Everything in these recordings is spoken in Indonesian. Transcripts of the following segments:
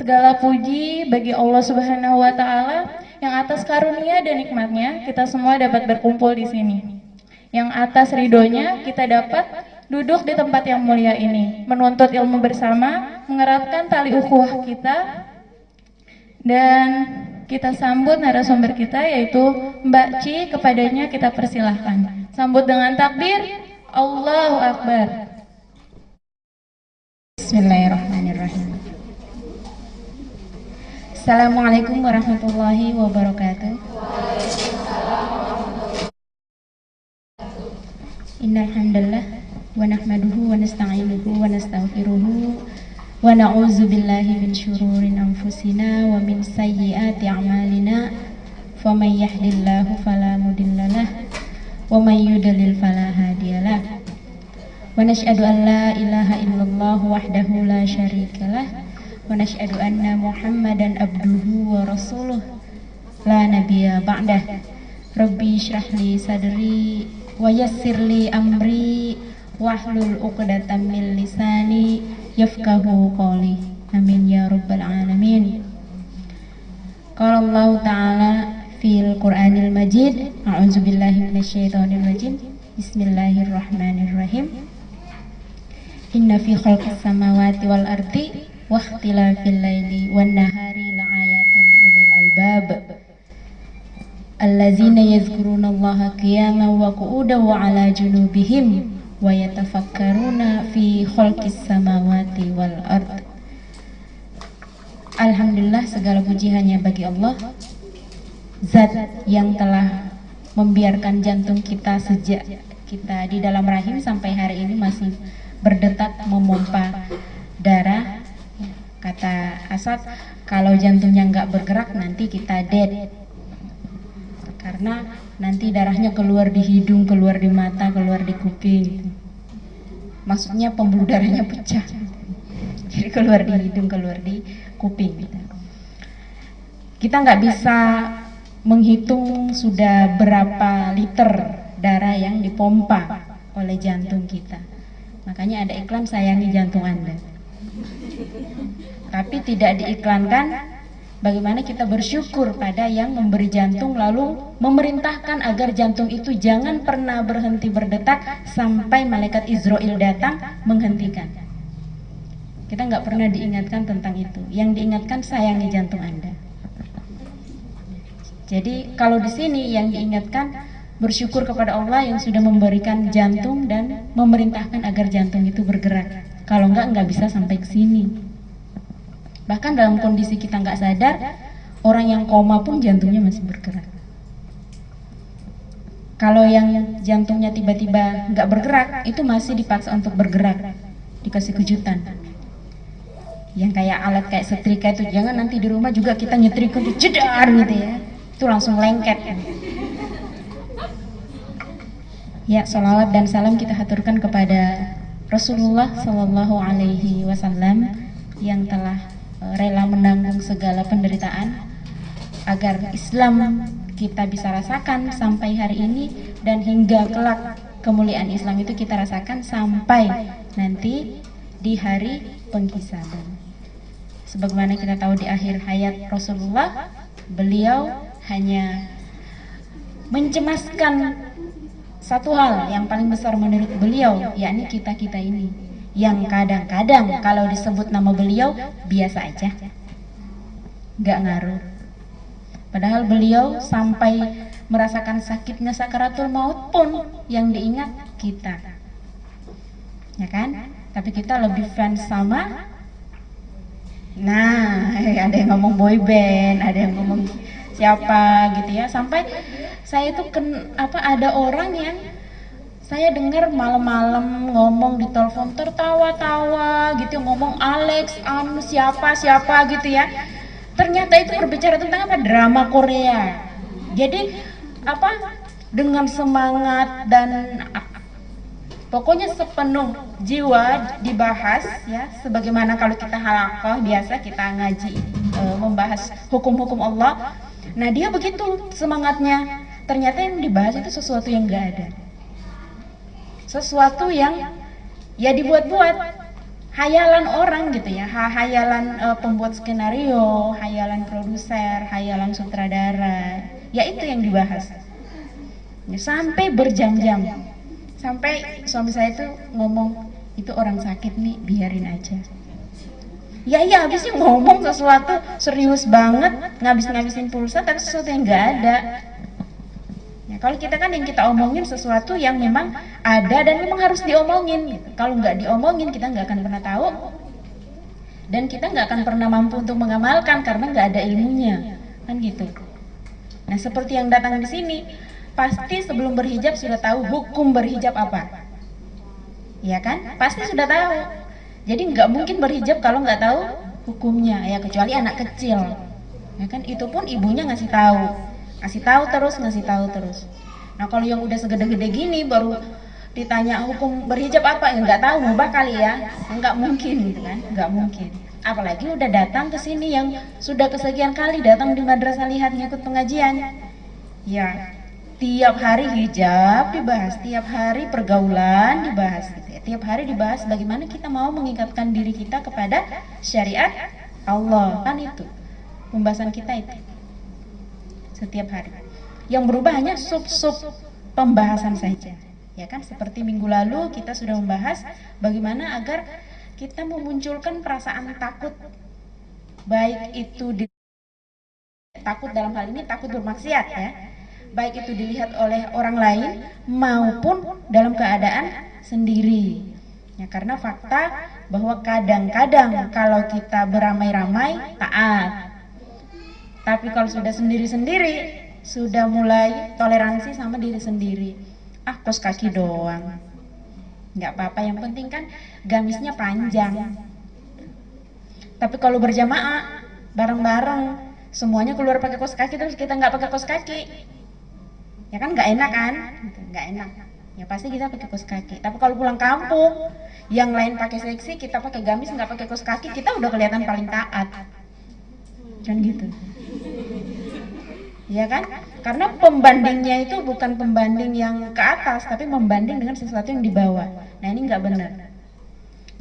Segala puji bagi Allah Subhanahu wa Ta'ala yang atas karunia dan nikmatnya kita semua dapat berkumpul di sini. Yang atas ridhonya kita dapat duduk di tempat yang mulia ini, menuntut ilmu bersama, mengeratkan tali ukhuwah kita, dan kita sambut narasumber kita yaitu Mbak Ci. Kepadanya kita persilahkan. Sambut dengan takbir, Allahu Akbar. Bismillahirrahmanirrahim. Assalamualaikum warahmatullahi wabarakatuh. Innal hamdalillah wa nahmaduhu wa nasta'inuhu wa nastaghfiruhu wa na'udzu billahi min syururi anfusina wa min sayyiati a'malina. Faman yahdihillahu fala mudhillalah wa man yudlil fala hadiyalah. Wa nashhadu an la ilaha illallah wahdahu la syarikalah wa nashhadu anna Muhammadan abduhu wa rasuluh la nabiyya ba'dah. Rabbi shrah li sadri wa yassir li amri wahlul 'uqdatam min lisani yafqahu qawli. Amin ya rabbal alamin. Qala Allah ta'ala fil Qur'anil Majid, a'udzu billahi minasyaitonir rajim. Bismillahirrahmanirrahim. Inna fi khalqis samawati wal ardi wa ikhtilafil laili wan nahari laayatin liulil albab allazina yazkurunallaha qiyaman wa qu'udan wa 'ala junubihim wa yatafakkaruna fi khalqis samawati wal ard. Alhamdulillah, segala puji hanya bagi Allah, zat yang telah membiarkan jantung kita sejak kita di dalam rahim sampai hari ini masih berdetak memompa darah. Kata Asad, kalau jantungnya nggak bergerak nanti kita dead, karena nanti darahnya keluar di hidung, keluar di mata, keluar di kuping. Maksudnya pembuluh darahnya pecah, jadi keluar di hidung, keluar di kuping. Kita nggak bisa menghitung sudah berapa liter darah yang dipompa oleh jantung kita. Makanya ada iklan sayangi jantung Anda. Tapi tidak diiklankan bagaimana kita bersyukur pada yang memberi jantung, lalu memerintahkan agar jantung itu jangan pernah berhenti berdetak sampai malaikat Izrail datang menghentikan. Kita nggak pernah diingatkan tentang itu. Yang diingatkan sayangi jantung Anda. Jadi kalau di sini yang diingatkan bersyukur kepada Allah yang sudah memberikan jantung dan memerintahkan agar jantung itu bergerak. Kalau nggak bisa sampai ke sini. Bahkan dalam kondisi kita nggak sadar, orang yang koma pun jantungnya masih bergerak. Kalau yang jantungnya tiba-tiba nggak bergerak, itu masih dipaksa untuk bergerak, dikasih kejutan. Yang kayak alat kayak setrika itu, jangan nanti di rumah juga kita nyetrika jedar gitu ya, itu langsung lengket. Ya, salawat dan salam kita haturkan kepada Rasulullah Shallallahu Alaihi Wasallam yang telah rela menanggung segala penderitaan agar Islam kita bisa rasakan sampai hari ini, dan hingga kelak kemuliaan Islam itu kita rasakan sampai nanti di hari penghisaban. Sebagaimana kita tahu di akhir hayat Rasulullah, beliau hanya mencemaskan satu hal yang paling besar menurut beliau, yakni kita-kita ini yang kadang-kadang kalau disebut nama beliau biasa aja, gak ngaruh. Padahal beliau sampai merasakan sakitnya sakaratul maut pun yang diingat kita, ya kan? Tapi kita lebih fans sama, nah ada yang ngomong boy band, ada yang ngomong siapa gitu ya. Sampai saya itu ada orang yang saya dengar malam-malam ngomong di telepon tertawa-tawa gitu, ngomong Alex, siapa gitu ya. Ternyata itu berbicara tentang drama Korea. Jadi dengan semangat dan pokoknya sepenuh jiwa dibahas ya, sebagaimana kalau kita halaqah biasa kita ngaji membahas hukum-hukum Allah. Nah, dia begitu semangatnya. Ternyata yang dibahas itu sesuatu yang enggak ada. Sesuatu yang ya dibuat-buat. hayalan orang gitu ya, hayalan pembuat skenario, hayalan produser, hayalan sutradara, ya itu yang dibahas ya, sampai berjam-jam, sampai suami saya tuh ngomong, itu orang sakit nih, biarin aja. Ya iya, habisnya ngomong sesuatu serius banget, ngabisin pulsa, tapi sesuatu yang nggak ada. Ya, kalau kita kan yang kita omongin sesuatu yang memang ada dan memang harus diomongin. Gitu. Kalau nggak diomongin, kita nggak akan pernah tahu, dan kita nggak akan pernah mampu untuk mengamalkan karena nggak ada ilmunya, kan gitu. Nah, seperti yang datang di sini, pasti sebelum berhijab sudah tahu hukum berhijab apa, ya kan? Pasti sudah tahu. Jadi nggak mungkin berhijab kalau nggak tahu hukumnya, ya kecuali anak kecil, ya kan? Itu pun ibunya ngasih tahu terus. Nah, kalau yang udah segede-gede gini baru ditanya hukum berhijab apa, ya nggak tahu, mubah kali ya, nggak mungkin gitu kan, nggak mungkin. Apalagi udah datang ke sini yang sudah kesekian kali datang di Madrasah Lihat ngikut pengajian, ya tiap hari hijab dibahas, tiap hari pergaulan dibahas, gitu ya. Tiap hari dibahas bagaimana kita mau mengikatkan diri kita kepada syariat Allah, kan itu pembahasan kita itu setiap hari. Yang berubah hanya sub-sub pembahasan saja, ya kan? Seperti minggu lalu kita sudah membahas bagaimana agar kita memunculkan perasaan takut, baik itu takut dalam hal ini takut bermaksiat ya, baik itu dilihat oleh orang lain maupun dalam keadaan sendiri. Ya, karena fakta bahwa kadang-kadang kalau kita beramai-ramai taat, tapi kalau sudah sendiri-sendiri, sudah mulai toleransi sama diri sendiri. Ah, kos kaki doang, nggak apa-apa, yang penting kan gamisnya panjang. Tapi kalau berjamaah, bareng-bareng, semuanya keluar pakai kos kaki, terus kita nggak pakai kos kaki, ya kan nggak enak kan? Nggak enak. Ya pasti kita pakai kos kaki. Tapi kalau pulang kampung, yang lain pakai seksi, kita pakai gamis nggak pakai kos kaki, kita udah kelihatan paling taat. Kan gitu. Ya kan? Karena pembandingnya itu bukan pembanding yang ke atas, tapi membanding dengan sesuatu yang di bawah. Nah, ini nggak benar.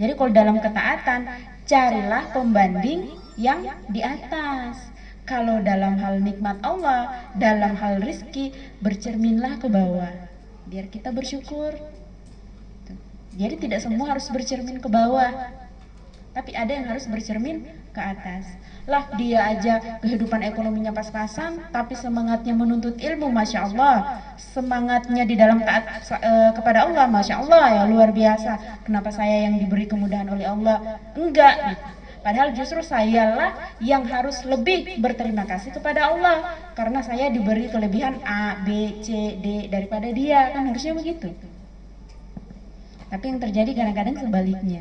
Jadi kalau dalam ketaatan, carilah pembanding yang di atas. Kalau dalam hal nikmat Allah, dalam hal rizki, bercerminlah ke bawah, biar kita bersyukur. Jadi tidak semua harus bercermin ke bawah, tapi ada yang harus bercermin ke atas. Lah, dia aja kehidupan ekonominya pas-pasan, tapi semangatnya menuntut ilmu, Masya Allah. Semangatnya di dalam taat kepada Allah, Masya Allah ya, luar biasa. Kenapa saya yang diberi kemudahan oleh Allah? Enggak. Padahal justru sayalah yang harus lebih berterima kasih kepada Allah, karena saya diberi kelebihan A, B, C, D daripada dia. Kan harusnya begitu. Tapi yang terjadi kadang-kadang sebaliknya.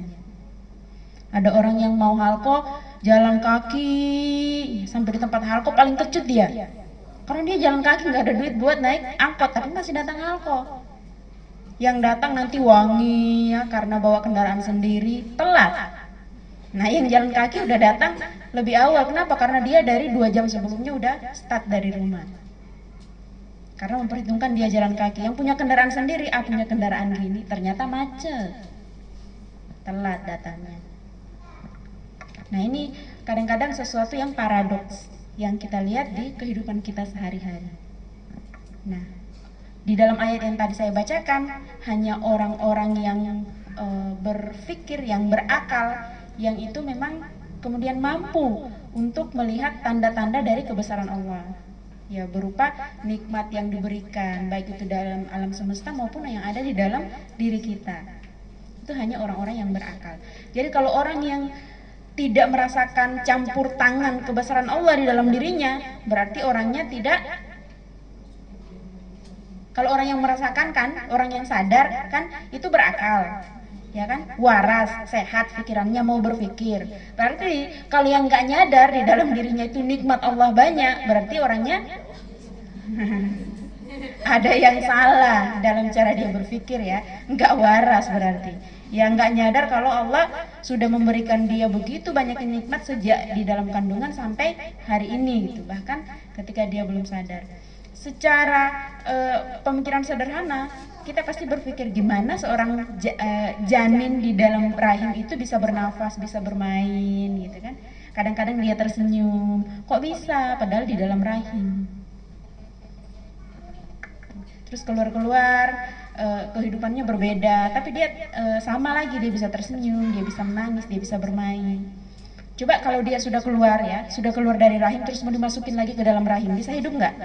Ada orang yang mau halko jalan kaki sampai di tempat halko paling kecut dia, karena dia jalan kaki nggak ada duit buat naik angkot, tapi masih datang halko. Yang datang nanti wangi ya, karena bawa kendaraan sendiri, telat. Nah, yang jalan kaki udah datang lebih awal. Kenapa? Karena dia dari 2 jam sebelumnya udah start dari rumah, karena memperhitungkan dia jalan kaki. Yang punya kendaraan sendiri, punya kendaraan gini, ternyata macet, telat datangnya. Nah, ini kadang-kadang sesuatu yang paradoks yang kita lihat di kehidupan kita sehari-hari. Nah, di dalam ayat yang tadi saya bacakan, hanya orang-orang yang berpikir, yang berakal, yang itu memang kemudian mampu untuk melihat tanda-tanda dari kebesaran Allah. Ya, berupa nikmat yang diberikan, baik itu dalam alam semesta maupun yang ada di dalam diri kita. Itu hanya orang-orang yang berakal. Jadi kalau orang yang tidak merasakan campur tangan kebesaran Allah di dalam dirinya, berarti orangnya tidak. Kalau orang yang merasakan kan, orang yang sadar kan, itu berakal, ya kan, waras, sehat pikirannya, mau berpikir. Berarti kalau yang nggak nyadar di dalam dirinya itu nikmat Allah banyak, berarti orangnya ada yang salah dalam cara dia berpikir ya, nggak waras berarti. Ya nggak nyadar kalau Allah sudah memberikan dia begitu banyak nikmat sejak di dalam kandungan sampai hari ini gitu, bahkan ketika dia belum sadar. secara pemikiran sederhana, kita pasti berpikir gimana seorang janin di dalam rahim itu bisa bernafas, bisa bermain gitu kan. Kadang-kadang dia tersenyum, kok bisa padahal di dalam rahim. Terus keluar-keluar kehidupannya berbeda, tapi dia sama lagi, dia bisa tersenyum, dia bisa menangis, dia bisa bermain. Coba kalau dia sudah keluar ya, sudah keluar dari rahim terus mau dimasukin lagi ke dalam rahim, bisa hidup nggak?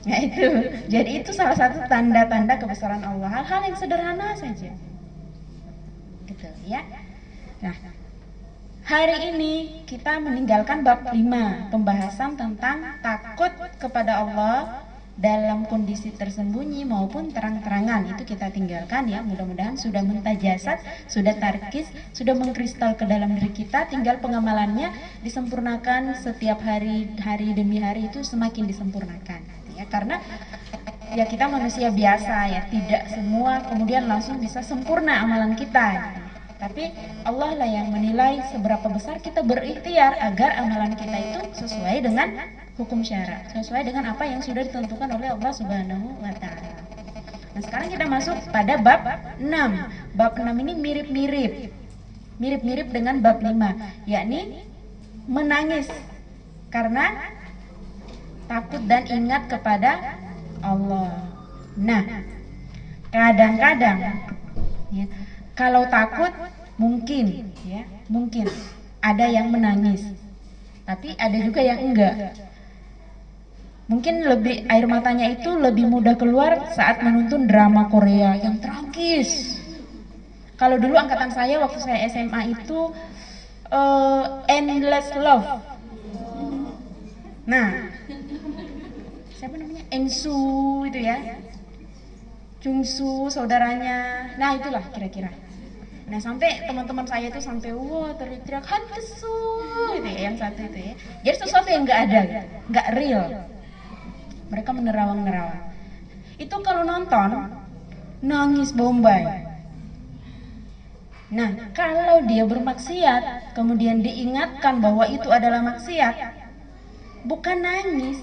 Nah itu, jadi itu salah satu tanda-tanda kebesaran Allah, hal-hal yang sederhana saja, gitu ya. Nah, hari ini kita meninggalkan bab 5, pembahasan tentang takut kepada Allah dalam kondisi tersembunyi maupun terang-terangan. Itu kita tinggalkan ya, mudah-mudahan sudah mentajasad, sudah tarkis, sudah mengkristal ke dalam diri kita, tinggal pengamalannya disempurnakan setiap hari, hari demi hari itu semakin disempurnakan. Ya, karena ya kita manusia biasa ya, tidak semua kemudian langsung bisa sempurna amalan kita. Tapi Allah lah yang menilai seberapa besar kita berikhtiar agar amalan kita itu sesuai dengan hukum syara, sesuai dengan apa yang sudah ditentukan oleh Allah Subhanahu wa Ta'ala. Nah, sekarang kita masuk pada bab 6. Bab 6 ini mirip-mirip dengan bab 5, yakni menangis karena takut dan ingat kepada Allah. Nah, kadang-kadang ya, kalau takut mungkin ada yang menangis, tapi ada juga yang enggak. Mungkin lebih air matanya itu lebih mudah keluar saat menonton drama Korea yang tragis. Kalau dulu angkatan saya waktu saya SMA itu Endless Love. Nah, siapa namanya? Ensu itu ya, Jungsu saudaranya. Nah itulah kira-kira. Nah sampai teman-teman saya itu sampai teriak-teriak hantesu gitu ya, yang satu itu ya. Jadi sesuatu yang nggak ada, nggak real. Mereka menerawang-nerawang. Itu kalau nonton nangis bombay. Nah kalau dia bermaksiat kemudian diingatkan bahwa itu adalah maksiat, bukan nangis,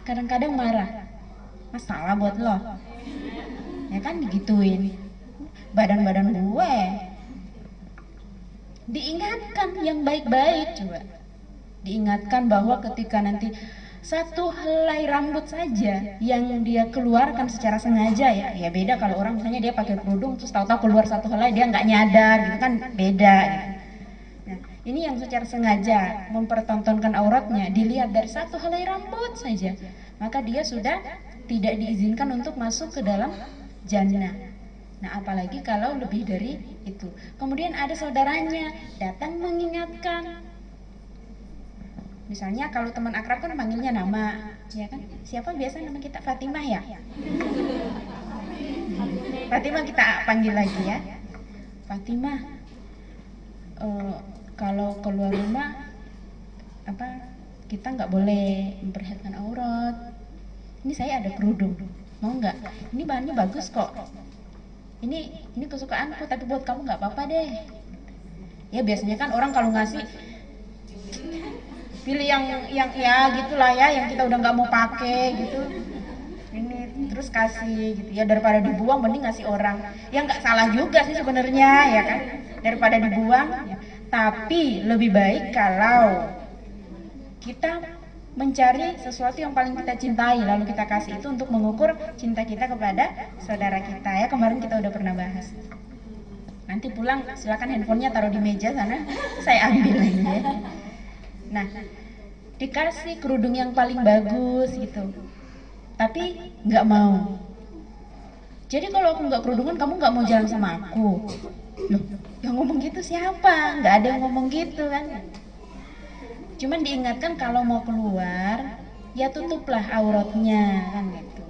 kadang-kadang marah. Masalah buat lo, ya kan, digituin. Badan-badan gue diingatkan yang baik-baik, coba diingatkan bahwa ketika nanti satu helai rambut saja yang dia keluarkan secara sengaja ya beda kalau orang misalnya dia pakai kerudung terus tahu-tahu keluar satu helai dia nggak nyadar gitu kan, beda gitu. Nah ini yang secara sengaja mempertontonkan auratnya dilihat dari satu helai rambut saja, maka dia sudah tidak diizinkan untuk masuk ke dalam jannah. Nah apalagi kalau lebih dari itu. Kemudian ada saudaranya datang mengingatkan. Misalnya kalau teman akrab kan panggilnya nama, ya kan? Siapa biasa nama kita? Fatimah ya? Fatimah kita panggil lagi ya. Fatimah, kalau keluar rumah kita nggak boleh memperlihatkan aurat. Ini saya ada kerudung, mau nggak? Ini bahannya bagus kok. Ini kesukaanku, tapi buat kamu nggak apa-apa deh. Ya biasanya kan orang kalau ngasih pilih yang ya gitulah ya, yang kita udah nggak mau pakai gitu. Ini terus kasih gitu ya, daripada dibuang mending ngasih orang. Ya nggak salah juga sih sebenarnya ya kan, daripada dibuang. Ya. Tapi lebih baik kalau kita mencari sesuatu yang paling kita cintai lalu kita kasih, itu untuk mengukur cinta kita kepada saudara kita ya. Kemarin kita udah pernah bahas. Nanti pulang silakan handphonenya taruh di meja sana, saya ambil lagi ya. Nah dikasih kerudung yang paling bagus gitu, tapi nggak mau. Jadi kalau aku nggak kerudungan kamu nggak mau jalan sama aku. Loh, yang ngomong gitu siapa? Nggak ada yang ngomong gitu kan. Cuman diingatkan kalau mau keluar ya tutuplah auratnya kan gitu.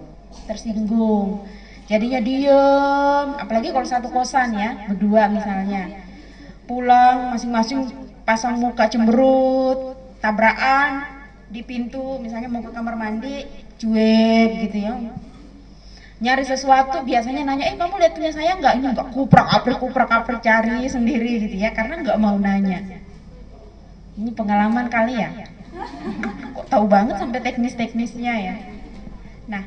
Tersinggung jadinya diem, apalagi kalau satu kosan ya, berdua misalnya, pulang masing-masing pasang muka cemberut, tabrakan di pintu, misalnya mau ke kamar mandi cuek gitu ya, nyari sesuatu biasanya nanya, kamu lihat punya saya nggak? Ini nggak, kuprak aprik cari sendiri gitu ya, karena nggak mau nanya. Ini pengalaman kali ya. Kok tahu banget sampai teknis-teknisnya ya. Nah,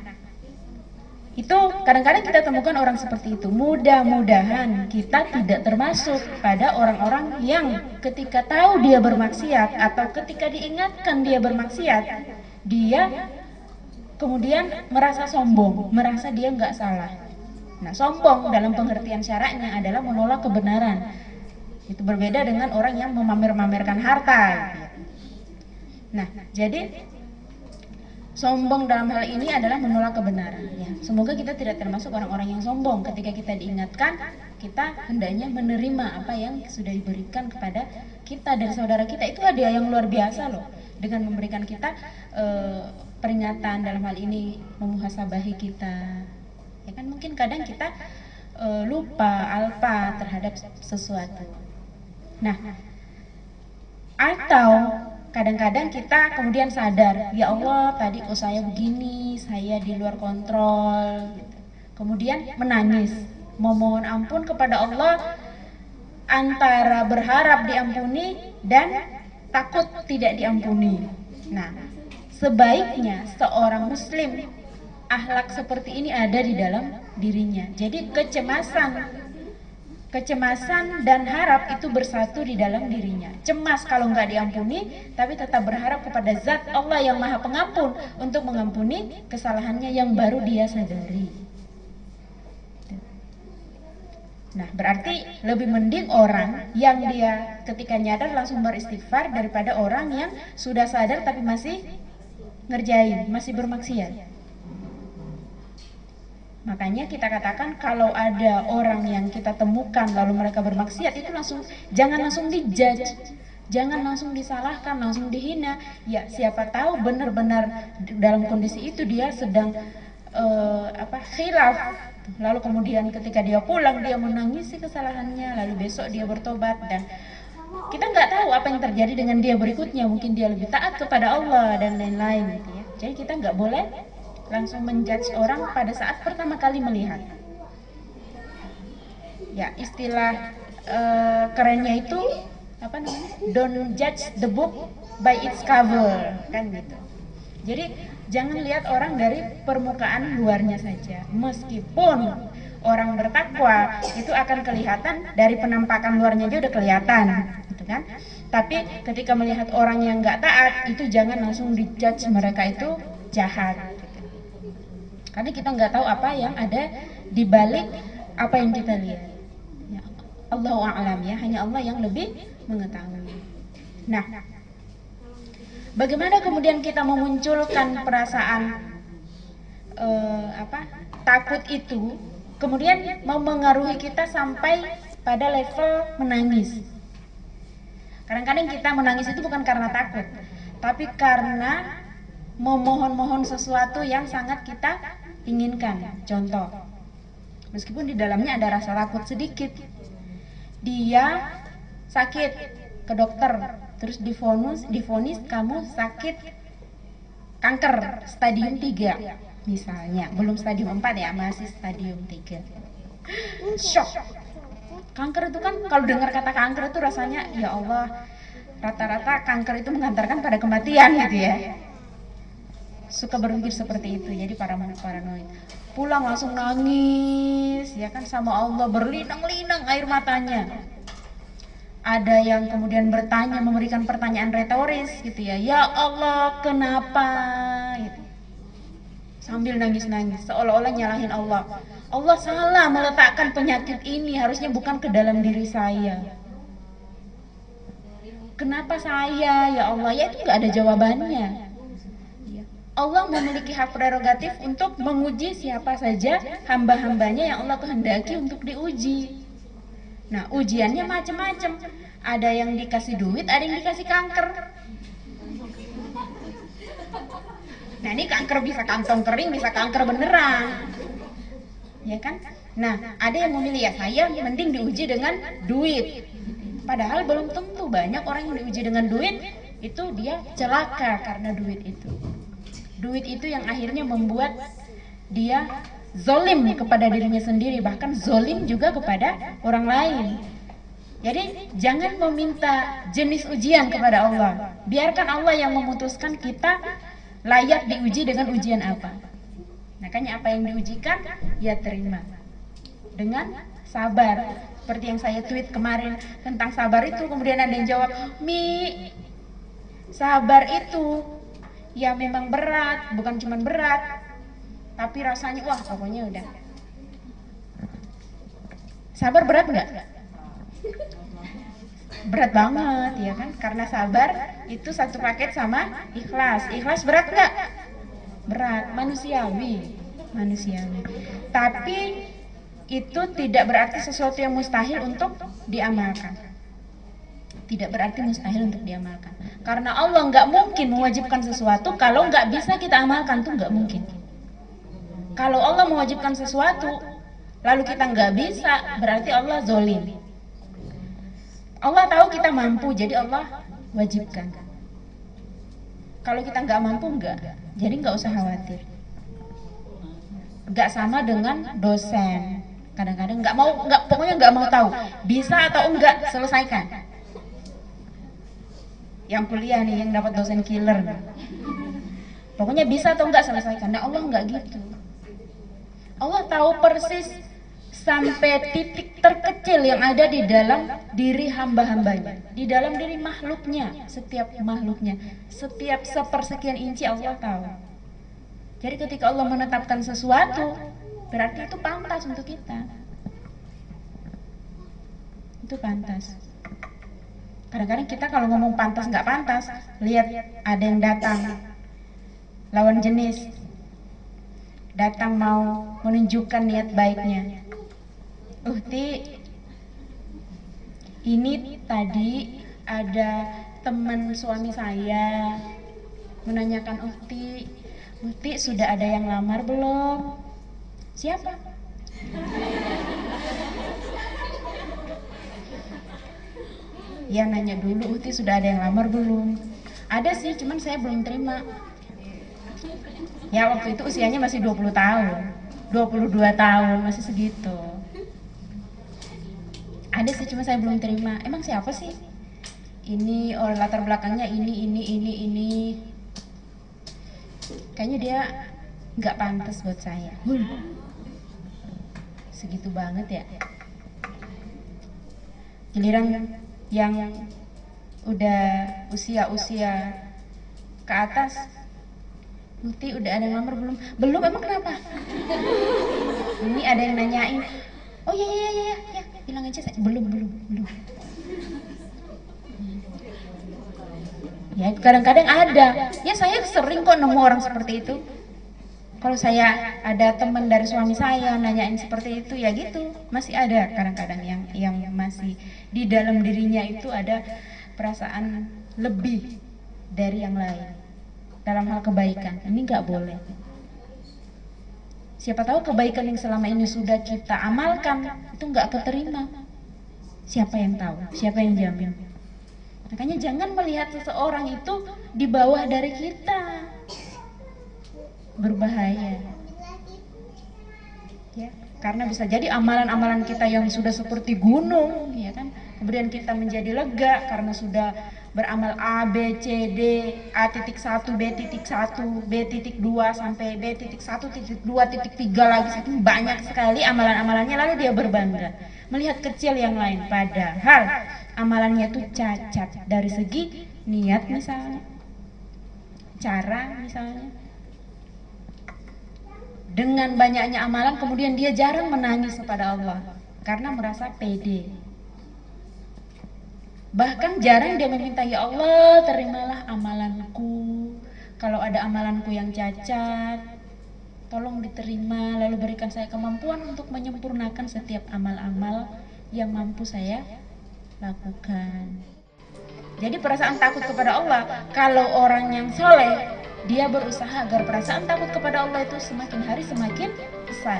itu kadang-kadang kita temukan orang seperti itu. Mudah-mudahan kita tidak termasuk pada orang-orang yang ketika tahu dia bermaksiat atau ketika diingatkan dia bermaksiat, dia kemudian merasa sombong, merasa dia nggak salah. Nah, sombong dalam pengertian syara'nya adalah menolak kebenaran. Itu berbeda dengan orang yang memamer-mamerkan harta. Nah, jadi sombong dalam hal ini adalah menolak kebenaran. Ya, semoga kita tidak termasuk orang-orang yang sombong. Ketika kita diingatkan, kita hendaknya menerima apa yang sudah diberikan kepada kita dari saudara kita. Itu hadiah yang luar biasa loh. Dengan memberikan kita peringatan dalam hal ini, memuhasabahi kita. Ya kan mungkin kadang kita lupa, alpa terhadap sesuatu. Nah, atau kadang-kadang kita kemudian sadar, ya Allah tadi kok saya begini, saya di luar kontrol gitu. Kemudian menangis, memohon ampun kepada Allah antara berharap diampuni dan takut tidak diampuni. Nah, sebaiknya seorang muslim akhlak seperti ini ada di dalam dirinya. Jadi kecemasan dan harap itu bersatu di dalam dirinya. Cemas kalau nggak diampuni, tapi tetap berharap kepada zat Allah yang maha pengampun untuk mengampuni kesalahannya yang baru dia sadari. Nah, berarti lebih mending orang yang dia ketika nyadar langsung beristighfar daripada orang yang sudah sadar tapi masih ngerjain, masih bermaksiat. Makanya kita katakan kalau ada orang yang kita temukan lalu mereka bermaksiat, itu jangan langsung dijudge, jangan langsung disalahkan, langsung dihina. Ya, siapa tahu benar-benar dalam kondisi itu dia sedang khilaf. Lalu kemudian ketika dia pulang dia menangisi kesalahannya, lalu besok dia bertobat, dan kita nggak tahu apa yang terjadi dengan dia berikutnya. Mungkin dia lebih taat kepada Allah dan lain-lain gitu ya. Jadi kita nggak boleh langsung menjudge orang pada saat pertama kali melihat. Ya, istilah kerennya itu apa namanya? Don't judge the book by its cover, kan gitu. Jadi jangan lihat orang dari permukaan luarnya saja. Meskipun orang bertakwa itu akan kelihatan dari penampakan luarnya aja udah kelihatan, gitu kan? Tapi ketika melihat orang yang nggak taat, itu jangan langsung dijudge mereka itu jahat. Karena kita nggak tahu apa yang ada di balik apa yang kita lihat. Ya, Allahu a'lam ya, hanya Allah yang lebih mengetahui. Nah, bagaimana kemudian kita memunculkan perasaan takut itu, kemudian memengaruhi kita sampai pada level menangis. Kadang-kadang kita menangis itu bukan karena takut, tapi karena memohon-mohon sesuatu yang sangat kita inginkan. Contoh, meskipun di dalamnya ada rasa takut sedikit, dia sakit ke dokter, terus divonis kamu sakit kanker stadium 3 misalnya, belum stadium 4 ya, masih stadium 3. Shock. Kanker itu kan, kalau dengar kata kanker itu rasanya ya Allah, rata-rata kanker itu mengantarkan pada kematian gitu ya. Suka berpikir seperti itu, jadi paranoid. Pulang langsung nangis, ya kan, sama Allah, berlinang-linang air matanya. Ada yang kemudian bertanya, memberikan pertanyaan retoris gitu ya, ya Allah kenapa? Gitu. Sambil nangis-nangis, seolah-olah nyalahin Allah. Allah salah meletakkan penyakit ini, harusnya bukan ke dalam diri saya. Kenapa saya ya Allah? Ya itu nggak ada jawabannya. Allah memiliki hak prerogatif untuk menguji siapa saja hamba-hambanya yang Allah kehendaki untuk diuji. Nah, ujiannya macam-macam. Ada yang dikasih duit, ada yang dikasih kanker. Nah, ini kanker bisa kantong kering, bisa kanker beneran. Ya kan? Nah, ada yang memilih, ya saya mending diuji dengan duit. Padahal belum tentu, banyak orang yang diuji dengan duit itu dia celaka karena duit itu. Duit itu yang akhirnya membuat dia zolim kepada dirinya sendiri, bahkan zolim juga kepada orang lain. Jadi jangan meminta jenis ujian kepada Allah. Biarkan Allah yang memutuskan kita layak diuji dengan ujian apa. Makanya apa yang diujikan, ya terima. Dengan sabar. Seperti yang saya tweet kemarin tentang sabar itu, kemudian ada yang jawab, Mi, sabar itu ya memang berat, bukan cuma berat, tapi rasanya wah pokoknya udah. Sabar berat nggak? Berat banget ya kan, karena sabar itu satu paket sama ikhlas. Ikhlas berat nggak? Berat, manusiawi. Tapi itu tidak berarti sesuatu yang mustahil untuk diamalkan. Tidak berarti mustahil untuk diamalkan, karena Allah nggak mungkin mewajibkan sesuatu kalau nggak bisa kita amalkan, tuh nggak mungkin. Kalau Allah mewajibkan sesuatu lalu kita nggak bisa, berarti Allah zolim. Allah tahu kita mampu, jadi Allah wajibkan. Kalau kita nggak mampu, enggak, jadi nggak usah khawatir. Nggak sama dengan dosen, kadang-kadang pokoknya nggak mau tahu bisa atau enggak, selesaikan. Yang kuliah nih, yang dapat dosen killer nih, pokoknya bisa atau enggak, selesaikan. Nah Allah enggak gitu. Allah tahu persis sampai titik terkecil yang ada di dalam diri hamba-hambanya, di dalam diri makhluknya, setiap makhluknya, setiap sepersekian inci Allah tahu. Jadi ketika Allah menetapkan sesuatu, berarti itu pantas untuk kita. Itu pantas. Kadang-kadang kita kalau ngomong pantas nggak pantas, lihat ada yang datang lawan jenis, datang mau menunjukkan niat baiknya. Uhti, ini tadi ada teman suami saya menanyakan Uhti sudah ada yang lamar belum? Siapa? Ya nanya dulu, Uhti sudah ada yang lamar belum? Ada sih, cuman saya belum terima. Ya waktu itu usianya masih 20 tahun, 22 tahun, masih segitu. Ada sih, cuma saya belum terima. Emang siapa sih? Ini orang latar belakangnya ini. Kayaknya dia nggak pantas buat saya. Segitu banget ya. Giliran yang udah usia ke atas, Uhti udah ada yang lamar belum? Belum, emang kenapa? Ini ada yang nanyain. Oh ya, bilang aja belum. Ya kadang-kadang ada. Ya saya sering kok nemu orang seperti itu. Kalau saya ada teman dari suami saya nanyain seperti itu, ya gitu. Masih ada kadang-kadang yang masih di dalam dirinya itu ada perasaan lebih dari yang lain dalam hal kebaikan. Ini nggak boleh. Siapa tahu kebaikan yang selama ini sudah kita amalkan itu nggak keterima. Siapa yang tahu? Siapa yang jamin? Makanya jangan melihat seseorang itu di bawah dari kita. Berbahaya. Ya, karena bisa jadi amalan-amalan kita yang sudah seperti gunung, ya kan? Kemudian kita menjadi lega karena sudah beramal A, B, C, D, A.1, B.1, B.2 sampai B.1.2.3 lagi, saking banyak sekali amalan-amalannya, lalu dia berbangga melihat kecil yang lain, padahal amalannya itu cacat dari segi niat misalnya, cara misalnya. Dengan banyaknya amalan kemudian dia jarang menangis kepada Allah karena merasa pede. Bahkan jarang dia meminta, ya Allah terimalah amalanku, kalau ada amalanku yang cacat tolong diterima, lalu berikan saya kemampuan untuk menyempurnakan setiap amal-amal yang mampu saya lakukan. Jadi perasaan takut kepada Allah, kalau orang yang soleh dia berusaha agar perasaan takut kepada Allah itu semakin hari semakin besar.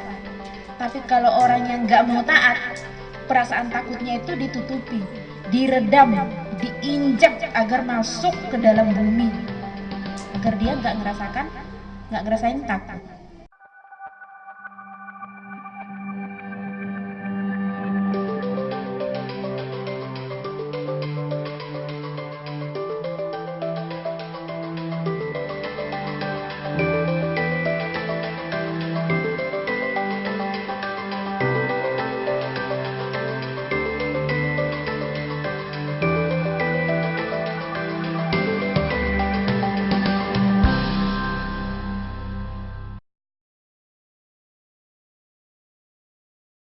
Tapi kalau orang yang gak mau taat, perasaan takutnya itu ditutupi, diredam, diinjak agar masuk ke dalam bumi, agar dia nggak ngerasain takut.